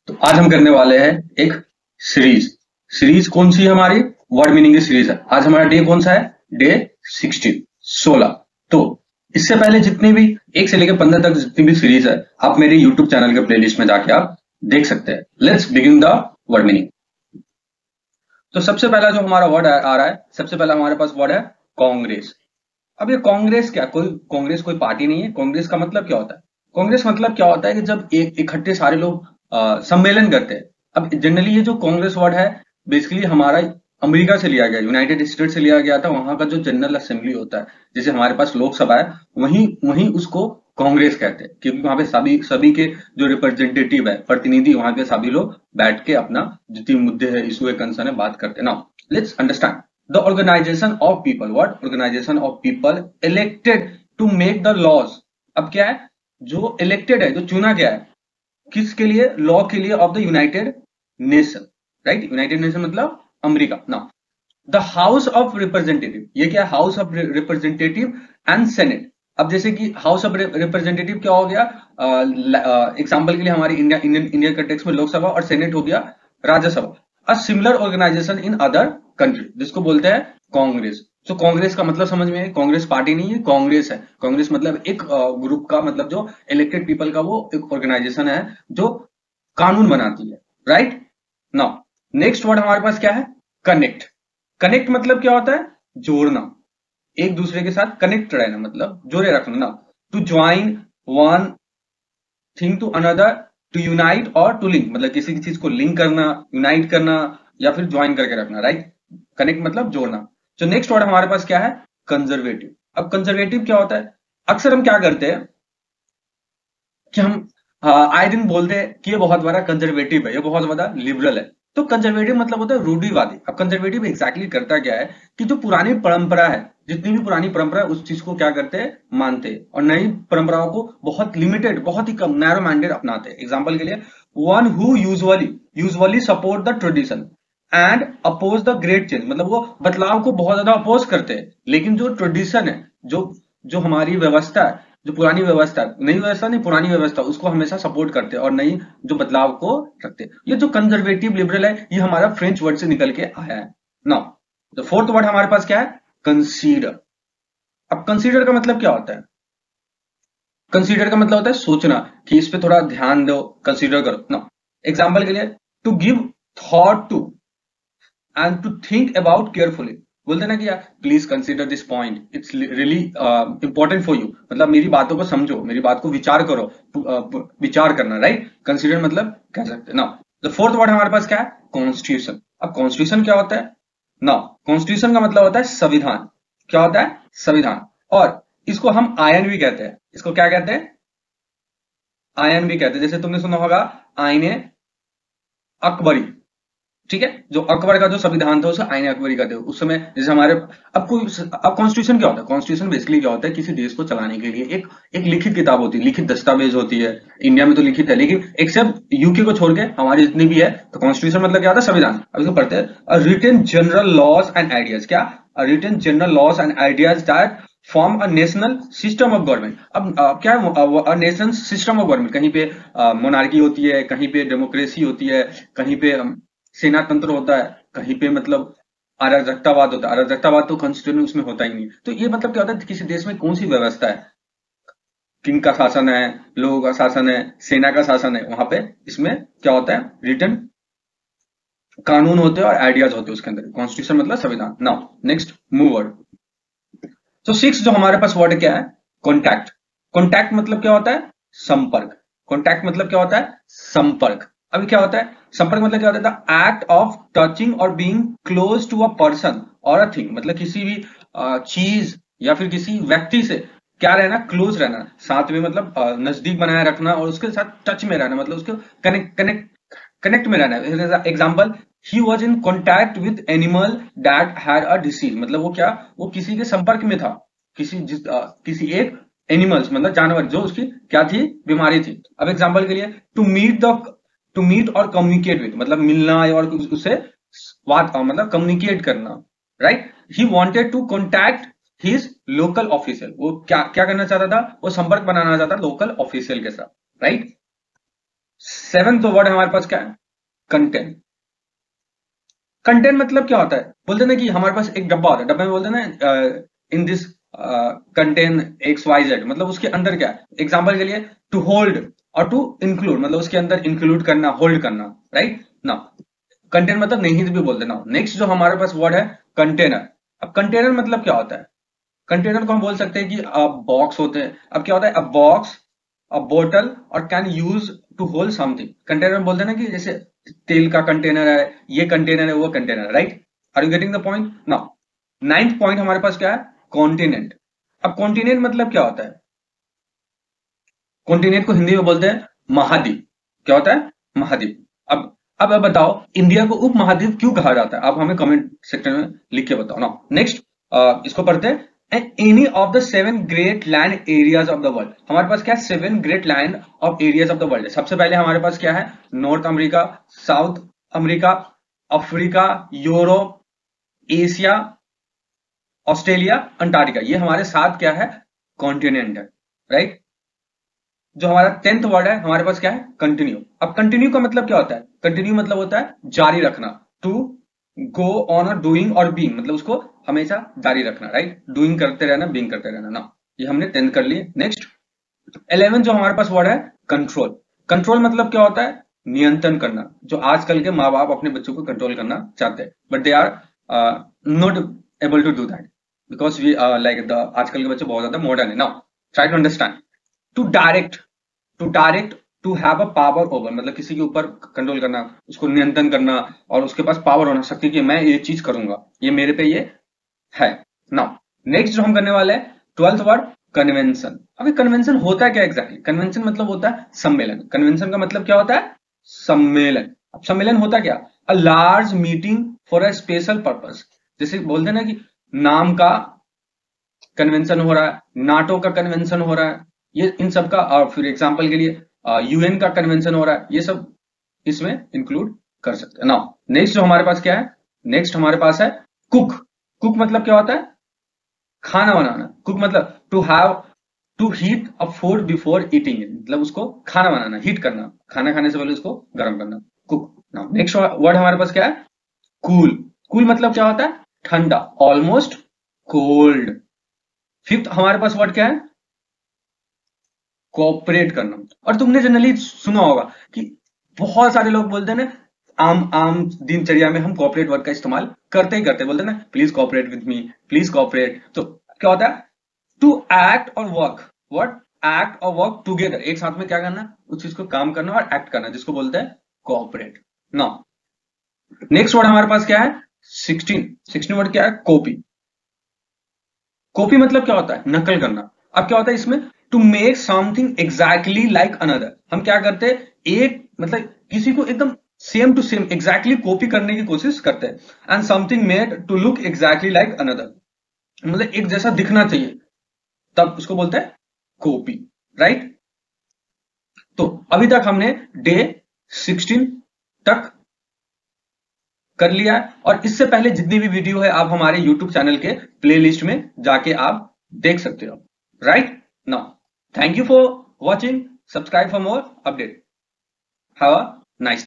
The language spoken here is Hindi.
तो आज हम करने वाले हैं एक सीरीज। सीरीज कौन सी है हमारी? वर्ड मीनिंग की सीरीज है। आज हमारा डे कौन सा है? डे 16। तो इससे पहले जितनी भी 1 से लेकर 15 तक जितनी भी सीरीज है आप मेरे यूट्यूब चैनल के प्लेलिस्ट में जाके आप देख सकते हैं। Let's begin the word meaning. तो सबसे पहला जो हमारा वर्ड आ रहा है, सबसे पहला हमारे पास वर्ड है कांग्रेस। अब ये कांग्रेस क्या, कांग्रेस कोई पार्टी नहीं है। कांग्रेस का मतलब क्या होता है? कांग्रेस मतलब क्या होता है कि जब एक इकट्ठे सारे लोग सम्मेलन करते हैं। अब जनरली ये जो कांग्रेस वर्ड है बेसिकली हमारा अमेरिका से लिया गया, यूनाइटेड स्टेट से लिया गया था। वहां का जो जनरल असेंबली होता है, जैसे हमारे पास लोकसभा है, वहीं वहीं उसको कांग्रेस कहते हैं, क्योंकि वहां पे सभी सभी के जो रिप्रेजेंटेटिव है, प्रतिनिधि, वहां पे सभी लोग बैठ के अपना जितने मुद्दे है, इशू है, कंसर्न है, बात करते हैं। Now let's understand the organization of people। what organization of people elected to make the laws। अब क्या है? जो इलेक्टेड है, जो चुना गया है, किसके लिए? लॉ के लिए, of the United Nation. Right, United Nation मतलब America. Now the House of Representative, ये क्या? House of Representative and Senate. अब जैसे कि हाउस ऑफ रिप्रेजेंटेटिव क्या हो गया? एग्जाम्पल के लिए हमारी इंडियन कंटेक्स्ट में लोकसभा, और सेनेट हो गया राज्यसभा। A similar organization in other country, जिसको बोलते हैं कांग्रेस। तो कांग्रेस का मतलब समझ में है, कांग्रेस पार्टी नहीं है, कांग्रेस है। कांग्रेस मतलब एक ग्रुप का, मतलब जो इलेक्टेड पीपल का वो एक ऑर्गेनाइजेशन है जो कानून बनाती है। राइट। नाउ नेक्स्ट वर्ड हमारे पास क्या है? कनेक्ट। कनेक्ट मतलब क्या होता है? जोड़ना, एक दूसरे के साथ कनेक्ट रहना, मतलब जोड़े रखना ना। To join one thing to another, to unite और टू लिंक, मतलब किसी चीज को लिंक करना, यूनाइट करना, या फिर ज्वाइन करके रखना। राइट, कनेक्ट मतलब जोड़ना। तो नेक्स्ट वर्ड हमारे पास क्या है? कंजर्वेटिव। अब कंजर्वेटिव क्या होता है? अक्सर हम क्या करते हैं कि हम आए दिन बोलते हैं कि ये बहुत बड़ा कंजर्वेटिव है, ये बहुत बड़ा लिबरल है। तो कंजर्वेटिव मतलब होता है रूढ़िवादी। अब कंजर्वेटिव एग्जैक्टली करता क्या है कि जो पुरानी परंपरा है, जितनी भी पुरानी परंपरा है, उस चीज को क्या करते हैं? मानते हैं, और नई परंपराओं को बहुत लिमिटेड, बहुत ही कम, नैरो माइंडेड अपनाते हैं। एग्जाम्पल के लिए, one who usually usually support the tradition and oppose the great change, मतलब वो बदलाव को बहुत ज्यादा अपोज करते हैं, लेकिन जो ट्रेडिशन है, जो जो हमारी व्यवस्था है, जो पुरानी व्यवस्था, नई व्यवस्था नहीं, पुरानी व्यवस्था, उसको हमेशा सपोर्ट करते हैं और नई जो बदलाव को रखते हैं। ये जो कंजर्वेटिव लिबरल है, ये हमारा फ्रेंच वर्ड से निकल के आया है। नाउ द फोर्थ वर्ड हमारे पास क्या है? कंसीडर। अब कंसीडर का मतलब क्या होता है? कंसीडर का मतलब होता है सोचना, कि इस पे थोड़ा ध्यान दो, कंसीडर करो ना। एग्जाम्पल के लिए, to give thought to and to think about carefully. बोलते ना कि यार please consider this point, it's really important for you, मतलब मेरी बातों को समझो, मेरी बात को विचार करो, विचार करना। राइट, कंसीडर मतलब कह सकते ना। द फोर्थ वर्ड हमारे पास क्या है? कॉन्स्टिट्यूशन। अब कॉन्स्टिट्यूशन क्या होता है ना? कॉन्स्टिट्यूशन का मतलब होता है संविधान। क्या होता है? संविधान। और इसको हम आयन भी कहते हैं। इसको क्या कहते हैं? आयन भी कहते हैं। जैसे तुमने सुना होगा आईने अकबरी। ठीक है, जो अकबर का जो संविधान था उसे आईने अकबरी कहते हैं उस समय। जैसे हमारे अब कोई, अब कॉन्स्टिट्यूशन क्या होता है? कॉन्स्टिट्यूशन बेसिकली क्या होता है? किसी देश को चलाने के लिए एक एक लिखित किताब होती है, लिखित दस्तावेज होती है। इंडिया में तो लिखित है, लेकिन एक्सेप्ट यूके को छोड़ के हमारी जितनी भी है, तो कॉन्स्टिट्यूशन मतलब क्या होता है? संविधान। अब इसको पढ़ते हैं, written general laws and ideas. क्या? Written general laws and ideas that form a national system of government. अब क्या है नेशनल सिस्टम ऑफ गवर्नमेंट? कहीं पे मोनार्की होती है, कहीं पे डेमोक्रेसी होती है, कहीं पे सेना तंत्र होता है, कहीं पे मतलब अराजकतावाद होता है। अराजकतावाद तो कॉन्स्टिट्यूशन उसमें होता ही नहीं। तो ये मतलब क्या होता है? किसी देश में कौन सी व्यवस्था है, किंग का शासन है, लोगों का शासन है, सेना का शासन है, वहां पे इसमें क्या होता है? रिटन कानून होते हैं और आइडियाज होते हैं उसके अंदर। कॉन्स्टिट्यूशन मतलब संविधान। Now next move word. तो सिक्स जो हमारे पास वर्ड क्या है? कॉन्टैक्ट। कॉन्टैक्ट मतलब क्या होता है? संपर्क। कॉन्टैक्ट मतलब क्या होता है? संपर्क। अभी क्या होता है? संपर्क मतलब क्या होता है? द एक्ट ऑफ टचिंग और being close to a person और अ थिंग, मतलब किसी भी चीज या फिर किसी व्यक्ति से क्या रहना? क्लोज रहना, साथ में, मतलब नजदीक बनाए रखना, और उसके साथ टच में रहना, मतलब उसके कनेक्ट कनेक्ट कनेक्ट में रहना। Example, he was in contact with animal that had a disease, मतलब वो क्या, वो किसी के संपर्क में था, किसी एक एनिमल्स, मतलब जानवर, जो उसकी क्या थी? बीमारी थी। अब एग्जाम्पल के लिए, टू मीट और कम्युनिकेट विद, मतलब मिलना और उससे बात, मतलब कम्युनिकेट करना। Right, he wanted to contact his local official. वो क्या क्या करना चाहता था? वो संपर्क बनाना चाहता लोकल ऑफिशियल के साथ। राइट, 7th वर्ड हमारे पास क्या है? कंटेंट। कंटेंट मतलब क्या होता है? बोलते ना कि हमारे पास एक डब्बा होता है, डब्बे में बोलते ना in this contain X Y Z, मतलब उसके अंदर क्या है? एग्जाम्पल के लिए टू होल्ड और टू इंक्लूड, मतलब उसके अंदर इंक्लूड करना, होल्ड करना, राइट ना। कंटेनर मतलब नहीं भी बोलते ना। नेक्स्ट जो हमारे पास वर्ड है कंटेनर। अब कंटेनर मतलब क्या होता है? कंटेनर को हम बोल सकते हैं कि बॉक्स होते हैं। अब क्या होता है? अ बॉक्स, अ बोतल और can used to hold something. Container में बोलते हैं ना कि जैसे तेल का कंटेनर है, ये कंटेनर है, वो कंटेनर है, right? Are you getting the point now? 9th point हमारे पास क्या है? कॉन्टिनेंट। अब कॉन्टिनेंट मतलब क्या होता है? कॉन्टिनेंट को हिंदी में बोलते हैं महाद्वीप। क्या होता है? महाद्वीप। अब बताओ इंडिया को उप महाद्वीप क्यों कहा जाता है? आप हमें कमेंट सेक्शन में लिख के बताओ ना। नेक्स्ट इसको पढ़ते हैं। Any of the 7 great land areas of the world. हमारे पास क्या है? 7 great land of areas of the world. सबसे पहले हमारे पास क्या है? North America, south America, Africa, Europe, Asia, Australia, Antarctica. ये हमारे साथ क्या है? कॉन्टिनेंट है, राइट? जो हमारा 10th वर्ड है हमारे पास क्या है? कंटिन्यू। अब कंटिन्यू का मतलब क्या होता है? कंटिन्यू मतलब होता है जारी रखना। टू गो ऑन और डूइंग और बीइंग, मतलब उसको हमेशा जारी रखना, राइट? डूइंग करते रहना, बीइंग करते रहना ना। ये हमने 10th कर लिए। नेक्स्ट 11 जो हमारे पास वर्ड है कंट्रोल। कंट्रोल मतलब क्या होता है? नियंत्रण करना। जो आजकल के माँ बाप अपने बच्चों को कंट्रोल करना चाहते हैं, but they are not able to do that because we like the आजकल के बच्चे बहुत ज्यादा मॉडर्न है ना। Try to understand. To direct, to direct, to have a power over, मतलब किसी के ऊपर कंट्रोल करना, उसको नियंत्रण करना और उसके पास पावर होना सकती कि मैं ये चीज करूंगा, ये मेरे पे ये है ना। नेक्स्ट जो हम करने वाले हैं 12th वर्ड कन्वेंशन। अभी कन्वेंशन होता है क्या एग्जैक्टली? कन्वेंशन मतलब होता है सम्मेलन। कन्वेंशन का मतलब क्या होता है? सम्मेलन। अब सम्मेलन होता क्या? A large meeting for a special purpose. जैसे बोलते हैं ना कि नाम का कन्वेंशन हो रहा है, नाटो का कन्वेंशन हो रहा है, ये इन सब का। और फिर एग्जांपल के लिए यूएन का कन्वेंशन हो रहा है, ये सब इसमें इंक्लूड कर सकते हैं ना। नेक्स्ट जो हमारे पास क्या है? नेक्स्ट हमारे पास है कुक। कुक मतलब क्या होता है? खाना बनाना। कुक मतलब to have, to heat a food before eating it, मतलब उसको खाना बनाना, हीट करना, खाना खाने से पहले उसको गर्म करना, कुक ना। नेक्स्ट वर्ड हमारे पास क्या है? कूल। कूल मतलब क्या होता है? ठंडा, ऑलमोस्ट कोल्ड। 5th हमारे पास वर्ड क्या है? कोऑपरेट करना। और तुमने जनरली सुना होगा कि बहुत सारे लोग बोलते हैं ना, आम आम दिनचर्या में हम कोऑपरेट वर्ड का इस्तेमाल करते ही करते हैं। बोलते हैं ना please cooperate with me, please cooperate. तो क्या होता है? टू एक्ट और वर्क। व्हाट? एक्ट और वर्क टुगेदर, एक साथ में क्या करना? उस चीज को काम करना और एक्ट करना, जिसको बोलते हैं कोऑपरेट ना। नेक्स्ट वर्ड हमारे पास क्या है? 16 वर्ड क्या है? कॉपी। कॉपी मतलब क्या होता है? नकल करना। अब क्या होता है इसमें? To make something exactly like another. हम क्या करते हैं? एक मतलब किसी को एकदम same to same exactly copy करने की कोशिश करते हैं। And something made to look exactly like another, मतलब एक जैसा दिखना चाहिए, तब उसको बोलते हैं कॉपी, राइट? तो अभी तक हमने डे 16 तक कर लिया है। और इससे पहले जितनी भी वीडियो है आप हमारे यूट्यूब चैनल के प्लेलिस्ट में जाके आप देख सकते हो, right? Now thank you for watching, subscribe for more update, have a nice